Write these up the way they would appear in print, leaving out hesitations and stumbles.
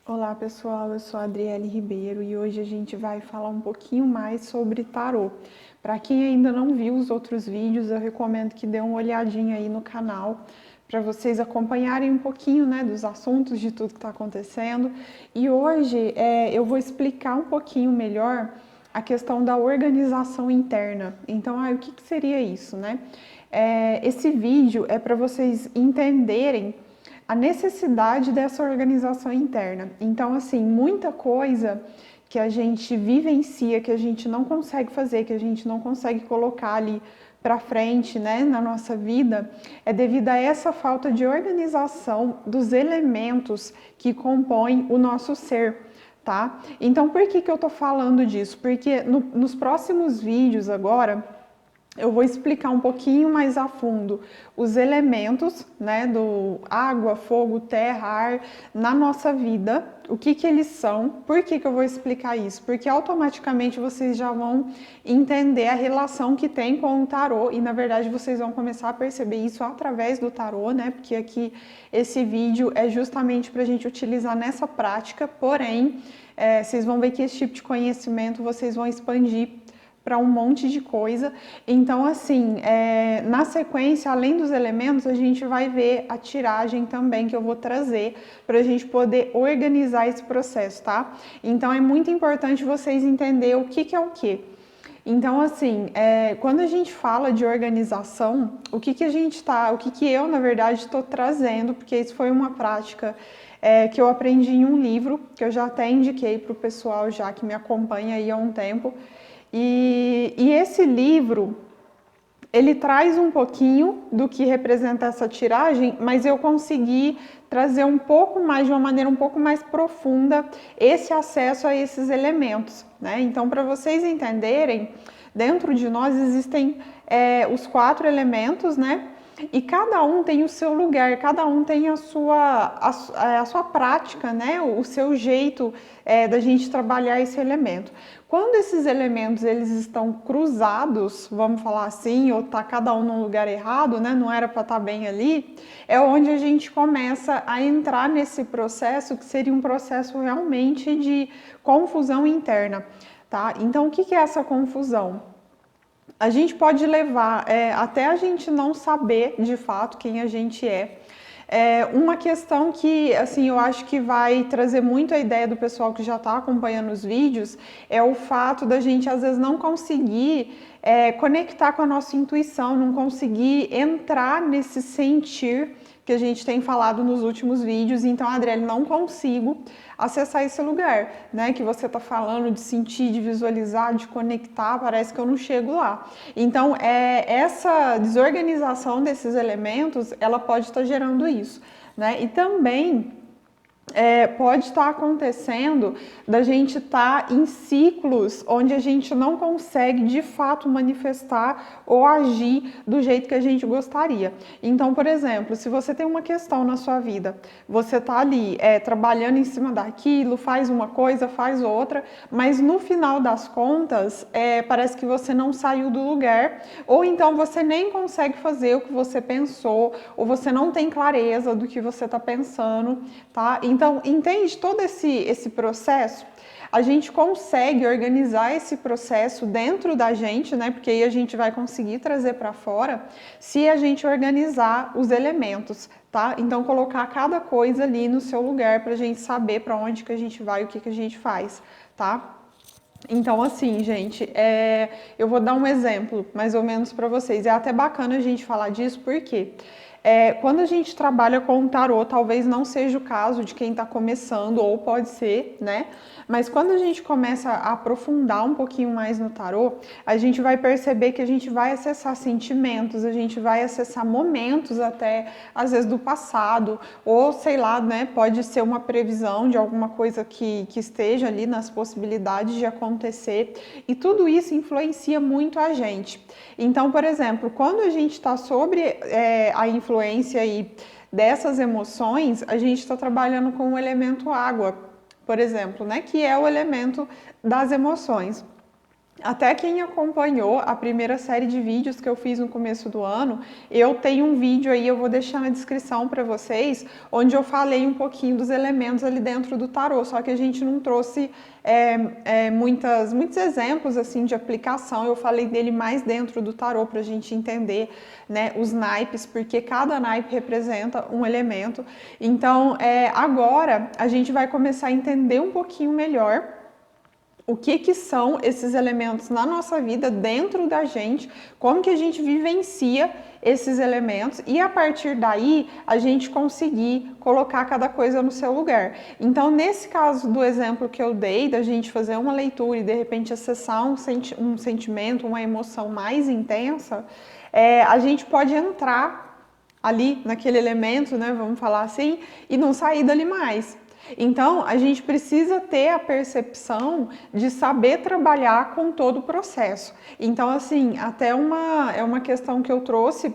Olá pessoal, eu sou a Adriele Ribeiro e hoje a gente vai falar um pouquinho mais sobre tarô. Para quem ainda não viu os outros vídeos, eu recomendo que dê uma olhadinha aí no canal para vocês acompanharem um pouquinho, né, dos assuntos, de tudo que está acontecendo. E hoje eu vou explicar um pouquinho melhor a questão da organização interna. Então, o que seria isso, né? Esse vídeo é para vocês entenderem a necessidade dessa organização interna. Então, assim, muita coisa que a gente vivencia, que a gente não consegue fazer, que a gente não consegue colocar ali para frente, né, na nossa vida, é devido a essa falta de organização dos elementos que compõem o nosso ser, tá? Então, por que eu tô falando disso? Porque nos próximos vídeos agora, eu vou explicar um pouquinho mais a fundo os elementos, né, do água, fogo, terra, ar na nossa vida, o que eles são. Por que eu vou explicar isso? Porque automaticamente vocês já vão entender a relação que tem com o tarô e na verdade vocês vão começar a perceber isso através do tarô, né? Porque aqui esse vídeo é justamente para a gente utilizar nessa prática, porém, vocês vão ver que esse tipo de conhecimento vocês vão expandir para um monte de coisa. Então, assim, na sequência, além dos elementos, a gente vai ver a tiragem também que eu vou trazer para a gente poder organizar esse processo, tá? Então, é muito importante vocês entenderem o que é o que. Então, assim, quando a gente fala de organização, o que eu, na verdade, estou trazendo, porque isso foi uma prática que eu aprendi em um livro, que eu já até indiquei para o pessoal já que me acompanha aí há um tempo, e esse livro, ele traz um pouquinho do que representa essa tiragem, mas eu consegui trazer um pouco mais, de uma maneira um pouco mais profunda, esse acesso a esses elementos, né? Então, para vocês entenderem, dentro de nós existem os 4 elementos, né? E cada um tem o seu lugar, cada um tem a sua prática, né? O seu jeito da gente trabalhar esse elemento. Quando esses elementos eles estão cruzados, vamos falar assim, ou tá cada um num lugar errado, né? Não era para estar bem ali, é onde a gente começa a entrar nesse processo que seria um processo realmente de confusão interna, tá? Então, o que é essa confusão? A gente pode levar até a gente não saber de fato quem a gente é. Uma questão que, assim, eu acho que vai trazer muito a ideia do pessoal que já está acompanhando os vídeos é o fato da gente, às vezes, não conseguir conectar com a nossa intuição, não conseguir entrar nesse sentir que a gente tem falado nos últimos vídeos. Então, Adriele, não consigo acessar esse lugar, né? Que você tá falando de sentir, de visualizar, de conectar, parece que eu não chego lá. Então, essa desorganização desses elementos, ela pode estar gerando isso, né? E também pode estar acontecendo da gente estar em ciclos onde a gente não consegue de fato manifestar ou agir do jeito que a gente gostaria. Então, por exemplo, se você tem uma questão na sua vida, você está ali trabalhando em cima daquilo, faz uma coisa, faz outra, mas no final das contas parece que você não saiu do lugar, ou então você nem consegue fazer o que você pensou, ou você não tem clareza do que você está pensando, tá? Então, entende todo esse processo? A gente consegue organizar esse processo dentro da gente, né? Porque aí a gente vai conseguir trazer para fora se a gente organizar os elementos, tá? Então, colocar cada coisa ali no seu lugar para a gente saber para onde que a gente vai, o que a gente faz, tá? Então, assim, gente, eu vou dar um exemplo, mais ou menos, para vocês. É até bacana a gente falar disso, porque quando a gente trabalha com o tarô, talvez não seja o caso de quem está começando, ou pode ser, né? Mas quando a gente começa a aprofundar um pouquinho mais no tarô, a gente vai perceber que a gente vai acessar sentimentos, a gente vai acessar momentos até, às vezes, do passado, ou sei lá, né? Pode ser uma previsão de alguma coisa que esteja ali nas possibilidades de acontecer, e tudo isso influencia muito a gente. Então, por exemplo, quando a gente está sobre a influência aí dessas emoções, a gente está trabalhando com o elemento água, por exemplo, né, que é o elemento das emoções. Até quem acompanhou a primeira série de vídeos que eu fiz no começo do ano, eu tenho um vídeo aí, eu vou deixar na descrição para vocês, onde eu falei um pouquinho dos elementos ali dentro do tarô, só que a gente não trouxe muitos exemplos assim de aplicação, eu falei dele mais dentro do tarô para a gente entender, né, os naipes, porque cada naipe representa um elemento. Então, agora a gente vai começar a entender um pouquinho melhor o que são esses elementos na nossa vida, dentro da gente, como que a gente vivencia esses elementos e a partir daí a gente conseguir colocar cada coisa no seu lugar. Então, nesse caso do exemplo que eu dei, da gente fazer uma leitura e de repente acessar um sentimento, uma emoção mais intensa, a gente pode entrar ali naquele elemento, né, vamos falar assim, e não sair dali mais. Então, a gente precisa ter a percepção de saber trabalhar com todo o processo. Então, assim, até é uma questão que eu trouxe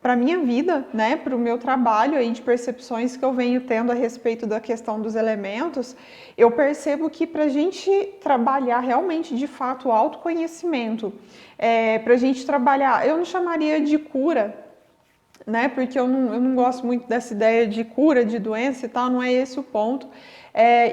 para a minha vida, né, para o meu trabalho aí de percepções que eu venho tendo a respeito da questão dos elementos, eu percebo que para a gente trabalhar realmente, de fato, o autoconhecimento, para a gente trabalhar, eu não chamaria de cura, né? Porque eu não gosto muito dessa ideia de cura, de doença e tal, não é esse o ponto.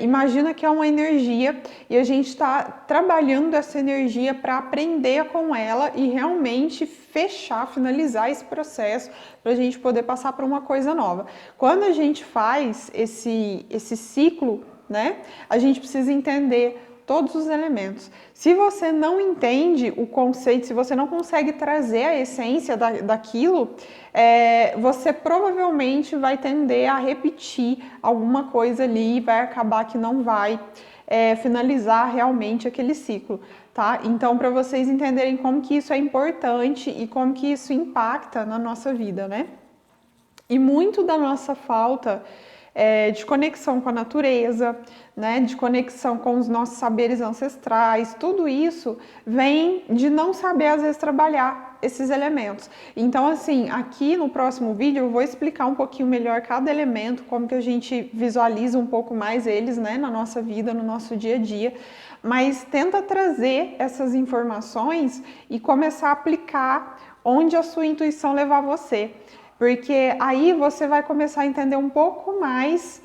Imagina que é uma energia e a gente está trabalhando essa energia para aprender com ela e realmente fechar, finalizar esse processo para a gente poder passar para uma coisa nova. Quando a gente faz esse ciclo, né? A gente precisa entender todos os elementos. Se você não entende o conceito, se você não consegue trazer a essência daquilo, você provavelmente vai tender a repetir alguma coisa ali e vai acabar que não vai finalizar realmente aquele ciclo, tá? Então, para vocês entenderem como que isso é importante e como que isso impacta na nossa vida, né? E muito da nossa falta de conexão com a natureza, né, de conexão com os nossos saberes ancestrais, tudo isso vem de não saber, às vezes, trabalhar esses elementos. Então, assim, aqui no próximo vídeo eu vou explicar um pouquinho melhor cada elemento, como que a gente visualiza um pouco mais eles, né, na nossa vida, no nosso dia a dia, mas tenta trazer essas informações e começar a aplicar onde a sua intuição levar você. Porque aí você vai começar a entender um pouco mais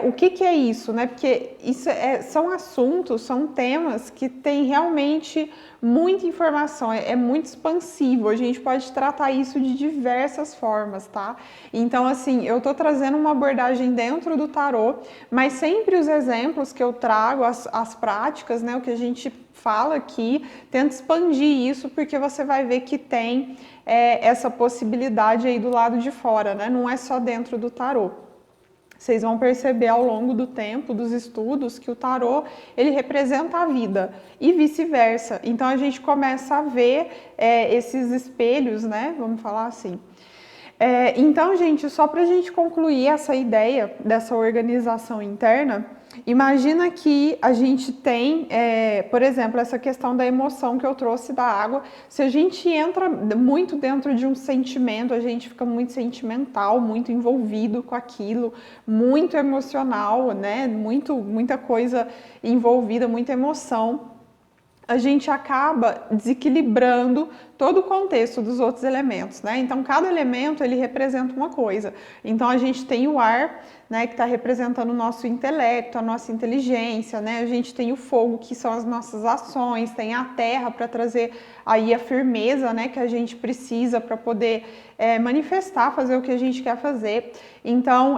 o que é isso, né? Porque isso são assuntos, são temas que têm realmente muita informação, é muito expansivo, a gente pode tratar isso de diversas formas, tá? Então, assim, eu tô trazendo uma abordagem dentro do tarô, mas sempre os exemplos que eu trago, as práticas, né? O que a gente fala aqui, tenta expandir isso, porque você vai ver que tem essa possibilidade aí do lado de fora, né? Não é só dentro do tarô. Vocês vão perceber ao longo do tempo, dos estudos, que o tarô, ele representa a vida e vice-versa. Então, a gente começa a ver esses espelhos, né? Vamos falar assim. Então, gente, só para a gente concluir essa ideia dessa organização interna, imagina que a gente tem, por exemplo, essa questão da emoção que eu trouxe da água. Se a gente entra muito dentro de um sentimento, a gente fica muito sentimental, muito envolvido com aquilo, muito emocional, né? Muita coisa envolvida, muita emoção. A gente acaba desequilibrando todo o contexto dos outros elementos, né? Então, cada elemento, ele representa uma coisa. Então, a gente tem o ar, né, que está representando o nosso intelecto, a nossa inteligência, né? A gente tem o fogo, que são as nossas ações, tem a terra para trazer aí a firmeza, né, que a gente precisa para poder manifestar, fazer o que a gente quer fazer. Então,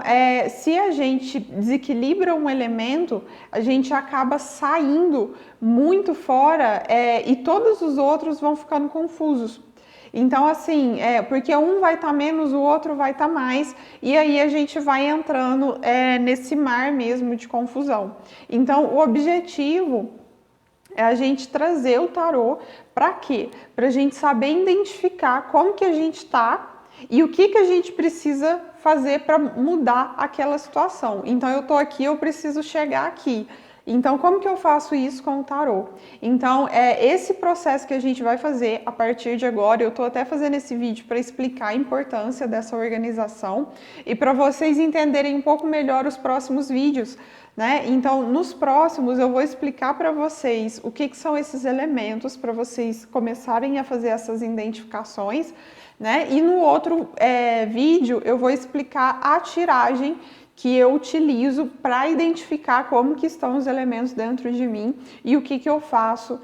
se a gente desequilibra um elemento, a gente acaba saindo muito fora e todos os outros vão ficando confusos. Então, assim, porque um vai estar menos, o outro vai estar mais, e aí a gente vai entrando nesse mar mesmo de confusão. Então, o objetivo é a gente trazer o tarô para quê? Para a gente saber identificar como que a gente está e o que a gente precisa fazer para mudar aquela situação. Então, eu estou aqui, eu preciso chegar aqui. Então, como que eu faço isso com o tarô? Então, é esse processo que a gente vai fazer a partir de agora. Eu tô até fazendo esse vídeo para explicar a importância dessa organização e para vocês entenderem um pouco melhor os próximos vídeos, né? Então, nos próximos eu vou explicar para vocês o que são esses elementos para vocês começarem a fazer essas identificações, né? E no outro vídeo eu vou explicar a tiragem que eu utilizo para identificar como que estão os elementos dentro de mim e o que eu faço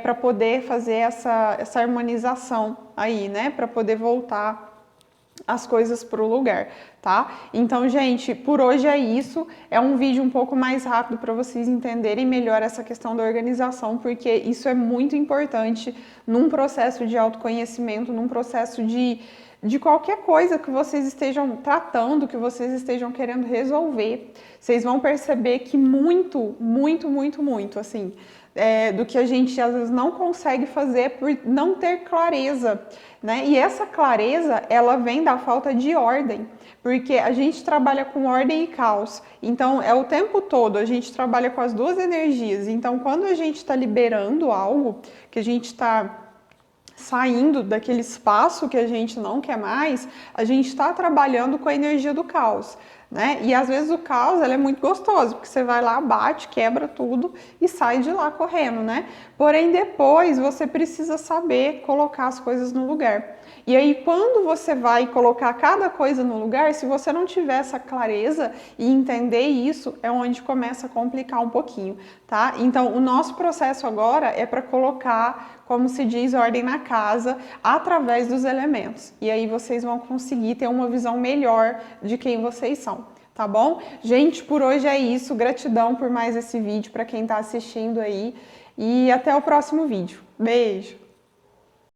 para poder fazer essa harmonização aí, né? Para poder voltar as coisas para o lugar, tá? Então, gente, por hoje é isso. É um vídeo um pouco mais rápido para vocês entenderem melhor essa questão da organização, porque isso é muito importante num processo de autoconhecimento, num processo de qualquer coisa que vocês estejam tratando, que vocês estejam querendo resolver. Vocês vão perceber que muito, assim, do que a gente às vezes não consegue fazer por não ter clareza, né? E essa clareza, ela vem da falta de ordem, porque a gente trabalha com ordem e caos. Então, é o tempo todo, a gente trabalha com as duas energias. Então, quando a gente está liberando algo, que a gente está saindo daquele espaço que a gente não quer mais, a gente está trabalhando com a energia do caos, né? E às vezes o caos é muito gostoso, porque você vai lá, bate, quebra tudo e sai de lá correndo, né? Porém, depois você precisa saber colocar as coisas no lugar. E aí, quando você vai colocar cada coisa no lugar, se você não tiver essa clareza e entender isso, é onde começa a complicar um pouquinho, tá? Então, o nosso processo agora é para colocar, como se diz, ordem na casa através dos elementos. E aí vocês vão conseguir ter uma visão melhor de quem vocês são, tá bom? Gente, por hoje é isso. Gratidão por mais esse vídeo para quem está assistindo aí. E até o próximo vídeo. Beijo!